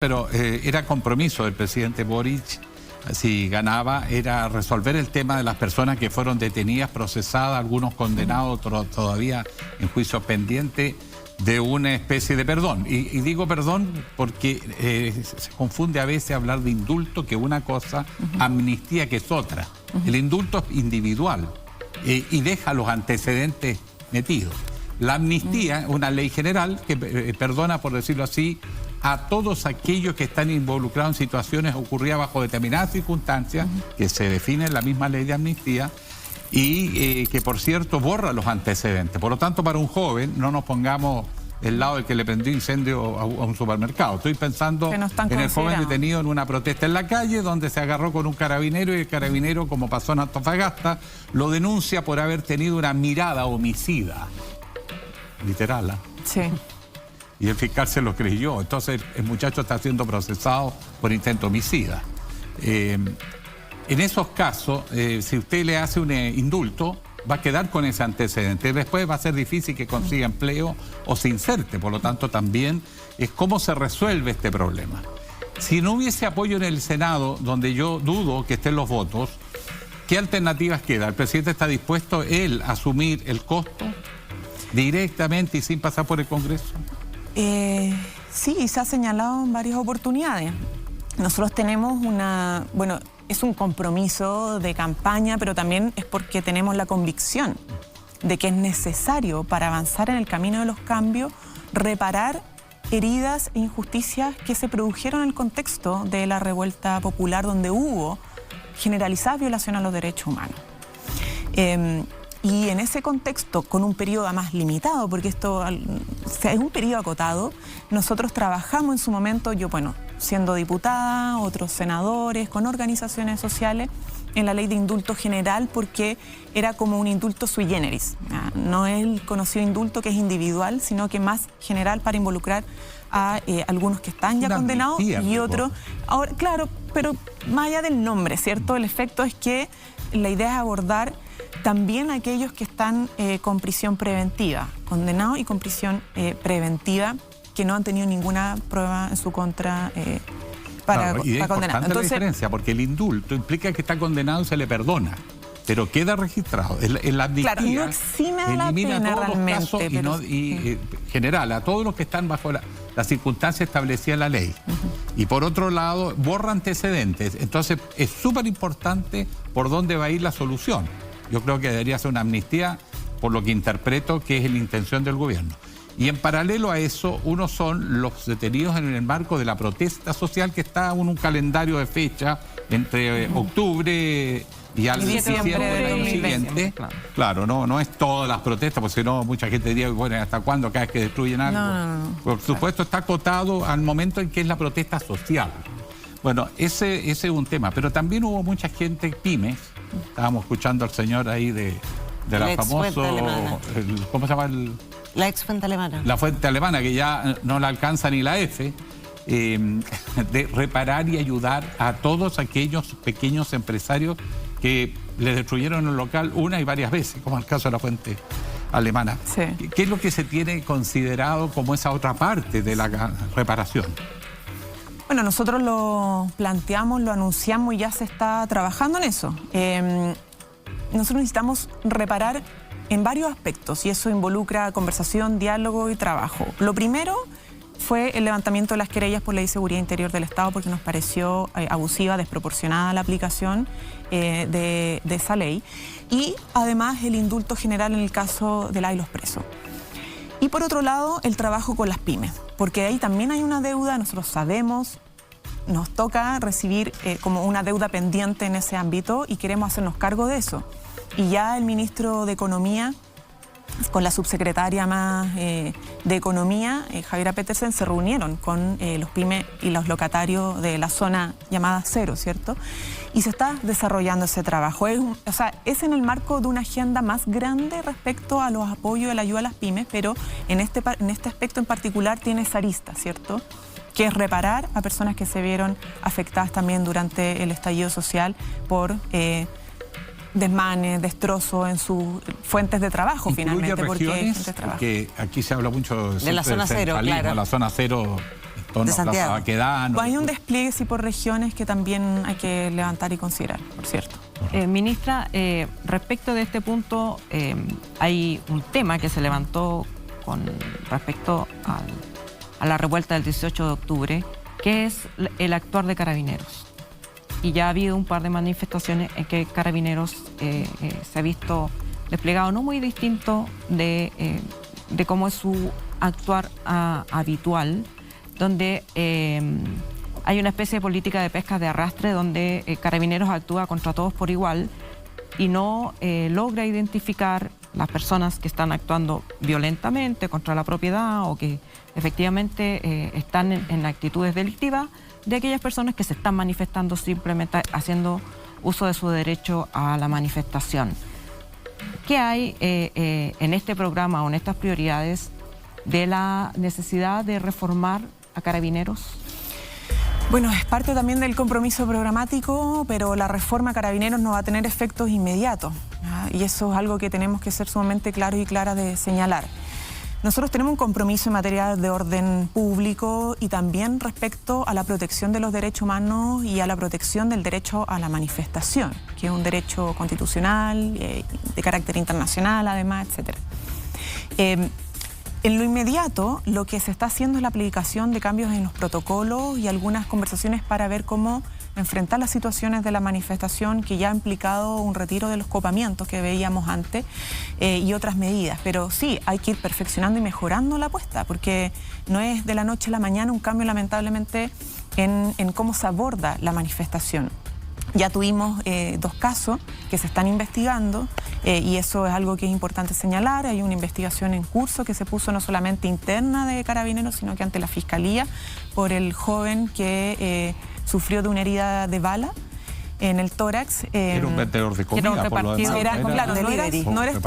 Pero era compromiso del presidente Boric, si ganaba, era resolver el tema de las personas que fueron detenidas, procesadas, algunos condenados, otros todavía en juicio pendiente, de una especie de perdón. Y digo perdón porque se confunde a veces hablar de indulto, que es una cosa, amnistía, que es otra. El indulto es individual y deja los antecedentes metidos. La amnistía es una ley general que perdona, por decirlo así, a todos aquellos que están involucrados en situaciones ocurridas bajo determinadas circunstancias que se define en la misma ley de amnistía y que, por cierto, borra los antecedentes. Por lo tanto, para un joven, no nos pongamos del lado del que le prendió incendio a un supermercado. Estoy pensando en el joven detenido en una protesta en la calle donde se agarró con un carabinero y el carabinero, como pasó en Antofagasta, lo denuncia por haber tenido una mirada homicida. Literal, ¿eh? Sí. Y el fiscal se lo creyó. Entonces el muchacho está siendo procesado por intento homicida. En esos casos, si usted le hace un indulto, va a quedar con ese antecedente. Después va a ser difícil que consiga empleo o se inserte. Por lo tanto, también es cómo se resuelve este problema. Si no hubiese apoyo en el Senado, donde yo dudo que estén los votos, ¿qué alternativas queda? ¿El presidente está dispuesto, él, a asumir el costo directamente y sin pasar por el Congreso? Sí, se ha señalado en varias oportunidades. Nosotros tenemos es un compromiso de campaña, pero también es porque tenemos la convicción de que es necesario, para avanzar en el camino de los cambios, reparar heridas e injusticias que se produjeron en el contexto de la revuelta popular, donde hubo generalizadas violaciones a los derechos humanos. Y en ese contexto, con un periodo más limitado, porque esto es un periodo acotado, nosotros trabajamos en su momento, yo, siendo diputada, otros senadores, con organizaciones sociales, en la ley de indulto general, porque era como un indulto sui generis. No es el conocido indulto que es individual, sino que más general para involucrar a algunos que están ya condenados y otros. Ahora, claro, pero más allá del nombre, ¿cierto? El efecto es que la idea es abordar también a aquellos que están con prisión preventiva, condenados y con prisión preventiva, que no han tenido ninguna prueba en su contra para condenar. Entonces, la diferencia, porque el indulto implica que está condenado y se le perdona, pero queda registrado. En la amnistía, claro, no exime de la pena realmente. Y general, a todos los que están bajo la circunstancia establecida en la ley. Y por otro lado, borra antecedentes. Entonces, es súper importante por dónde va a ir la solución. Yo creo que debería ser una amnistía, por lo que interpreto que es la intención del gobierno. Y en paralelo a eso, uno son los detenidos en el marco de la protesta social, que está en un calendario de fecha entre octubre y al diciembre del año siguiente. Claro, no es todas las protestas, porque si no mucha gente diría, bueno, ¿hasta cuándo cada vez que destruyen algo? No. Por supuesto, está acotado al momento en que es la protesta social. Bueno, ese es un tema, pero también hubo mucha gente, pymes. Estábamos escuchando al señor ahí de la famosa... ¿Cómo se llama? La ex fuente alemana. La fuente alemana, que ya no la alcanza ni la F, de reparar y ayudar a todos aquellos pequeños empresarios que les destruyeron el local una y varias veces, como el caso de la fuente alemana. Sí. ¿Qué es lo que se tiene considerado como esa otra parte de la reparación? Bueno, nosotros lo planteamos, lo anunciamos y ya se está trabajando en eso. Nosotros necesitamos reparar en varios aspectos y eso involucra conversación, diálogo y trabajo. Lo primero fue el levantamiento de las querellas por Ley de Seguridad Interior del Estado, porque nos pareció abusiva, desproporcionada la aplicación de esa ley, y además el indulto general en el caso de los presos. Y por otro lado, el trabajo con las pymes, porque ahí también hay una deuda, nosotros sabemos, nos toca recibir como una deuda pendiente en ese ámbito y queremos hacernos cargo de eso. Y ya el ministro de Economía, con la subsecretaria más de Economía, Javiera Petersen, se reunieron con los pymes y los locatarios de la zona llamada Cero, ¿cierto? Y se está desarrollando ese trabajo. Es en el marco de una agenda más grande respecto a los apoyos y la ayuda a las pymes, pero en este aspecto en particular tiene esa arista, ¿cierto? Que es reparar a personas que se vieron afectadas también durante el estallido social por desmanes, destrozos en sus fuentes de trabajo, finalmente. Regiones, porque aquí se habla mucho de la zona cero, claro. La zona cero entorno a Plaza Baquedano. Hay un despliegue sí por regiones que también hay que levantar y considerar, por cierto. Ministra, respecto de este punto, hay un tema que se levantó con respecto a la revuelta del 18 de octubre, que es el actuar de Carabineros. Y ya ha habido un par de manifestaciones en que Carabineros se ha visto desplegado no muy distinto de cómo es su actuar habitual, donde hay una especie de política de pesca de arrastre donde Carabineros actúa contra todos por igual y no logra identificar las personas que están actuando violentamente contra la propiedad o que efectivamente están en actitudes delictivas, de aquellas personas que se están manifestando simplemente haciendo uso de su derecho a la manifestación. ¿Qué hay en este programa o en estas prioridades de la necesidad de reformar a Carabineros? Bueno, es parte también del compromiso programático, pero la reforma a Carabineros no va a tener efectos inmediatos, ¿ya? Y eso es algo que tenemos que ser sumamente claros y claras de señalar. Nosotros tenemos un compromiso en materia de orden público y también respecto a la protección de los derechos humanos y a la protección del derecho a la manifestación, que es un derecho constitucional, de carácter internacional además, etc. En lo inmediato, lo que se está haciendo es la aplicación de cambios en los protocolos y algunas conversaciones para ver cómo enfrentar las situaciones de la manifestación que ya ha implicado un retiro de los copamientos que veíamos antes y otras medidas. Pero sí, hay que ir perfeccionando y mejorando la apuesta, porque no es de la noche a la mañana un cambio lamentablemente en cómo se aborda la manifestación. Ya tuvimos 2 casos que se están investigando y eso es algo que es importante señalar. Hay una investigación en curso que se puso no solamente interna de Carabineros, sino que ante la Fiscalía por el joven que sufrió de una herida de bala en el tórax. Era un vendedor de comida, era un repartidor.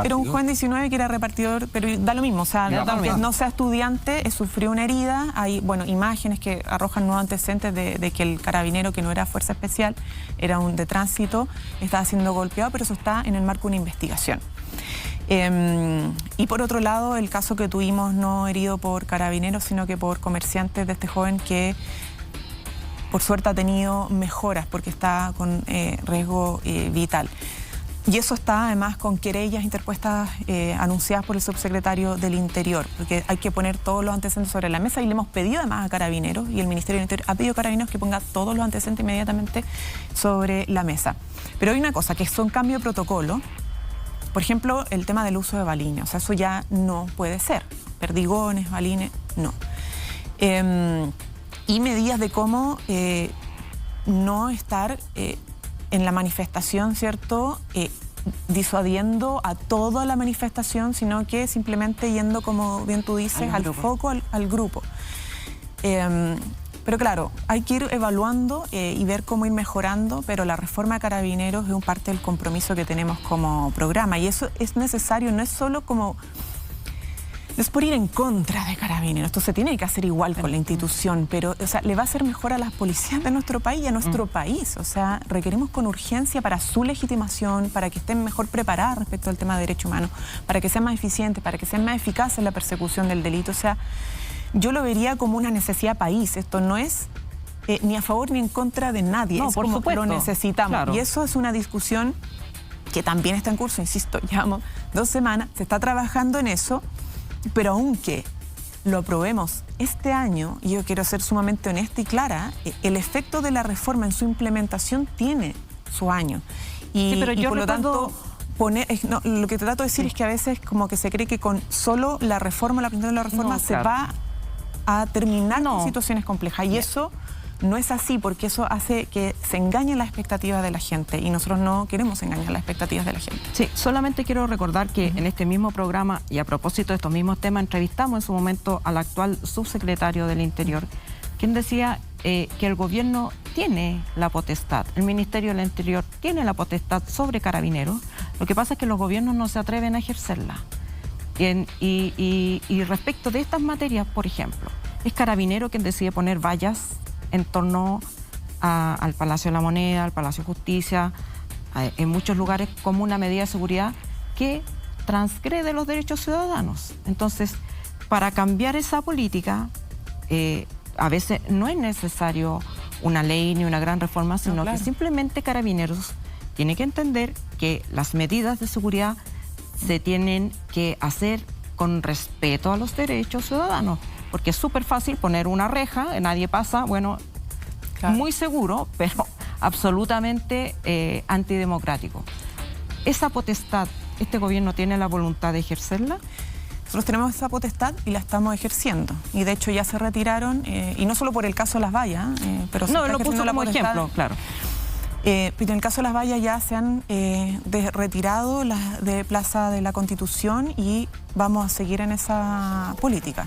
Era un joven 19 que era repartidor, pero da lo mismo, o sea, no sea estudiante, sufrió una herida. Hay, bueno, imágenes que arrojan nuevos antecedentes de que el carabinero, que no era fuerza especial, era un de tránsito, estaba siendo golpeado, pero eso está en el marco de una investigación. Y por otro lado, el caso que tuvimos no herido por Carabineros, sino que por comerciantes de este joven que por suerte ha tenido mejoras porque está con riesgo vital. Y eso está además con querellas interpuestas anunciadas por el subsecretario del Interior, porque hay que poner todos los antecedentes sobre la mesa y le hemos pedido además a Carabineros, y el Ministerio del Interior ha pedido a Carabineros que ponga todos los antecedentes inmediatamente sobre la mesa. Pero hay una cosa, que son cambio de protocolo, por ejemplo, el tema del uso de balines, o sea, eso ya no puede ser, perdigones, balines, no. Y medidas de cómo no estar en la manifestación, ¿cierto?, disuadiendo a toda la manifestación, sino que simplemente yendo, como bien tú dices, al foco, al grupo. Pero claro, hay que ir evaluando y ver cómo ir mejorando, pero la reforma de Carabineros es un parte del compromiso que tenemos como programa. Y eso es necesario, no es solo como... No es por ir en contra de Carabineros, esto se tiene que hacer igual con la institución, pero o sea, le va a hacer mejor a las policías de nuestro país y a nuestro país. O sea, requerimos con urgencia para su legitimación, para que estén mejor preparadas respecto al tema de derechos humanos, para que sean más eficientes, para que sean más eficaces en la persecución del delito. O sea, yo lo vería como una necesidad país. Esto no es ni a favor ni en contra de nadie, no, es por como supuesto. Lo necesitamos. Claro. Y eso es una discusión que también está en curso, insisto, llevamos 2 semanas, se está trabajando en eso. Pero aunque lo aprobemos este año, y yo quiero ser sumamente honesta y clara, el efecto de la reforma en su implementación tiene su año. Y, sí, pero yo por lo tanto, lo que te trato de decir es que a veces como que se cree que con solo la reforma, la presentación de la reforma, se va a terminar con situaciones complejas. Y eso no es así, porque eso hace que se engañen las expectativas de la gente y nosotros no queremos engañar las expectativas de la gente. Sí, solamente quiero recordar que en este mismo programa y a propósito de estos mismos temas entrevistamos en su momento al actual subsecretario del Interior, quien decía que el gobierno tiene la potestad, el Ministerio del Interior tiene la potestad sobre Carabineros, lo que pasa es que los gobiernos no se atreven a ejercerla. Y respecto de estas materias, por ejemplo, es Carabinero quien decide poner vallas en torno al Palacio de la Moneda, al Palacio de Justicia, en muchos lugares como una medida de seguridad que transgrede los derechos ciudadanos. Entonces, para cambiar esa política, a veces no es necesario una ley ni una gran reforma, sino claro. que simplemente Carabineros tiene que entender que las medidas de seguridad se tienen que hacer con respeto a los derechos ciudadanos, porque es súper fácil poner una reja, nadie pasa, bueno, Claro. muy seguro, pero absolutamente antidemocrático. Esa potestad, ¿este gobierno tiene la voluntad de ejercerla? Nosotros tenemos esa potestad y la estamos ejerciendo. Y de hecho ya se retiraron, y no solo por el caso de Las Vallas, pero se No, está lo puso ejerciendo la como potestad. ejemplo, claro. Pero en el caso de Las Vallas ya se han retirado de Plaza de la Constitución y vamos a seguir en esa política.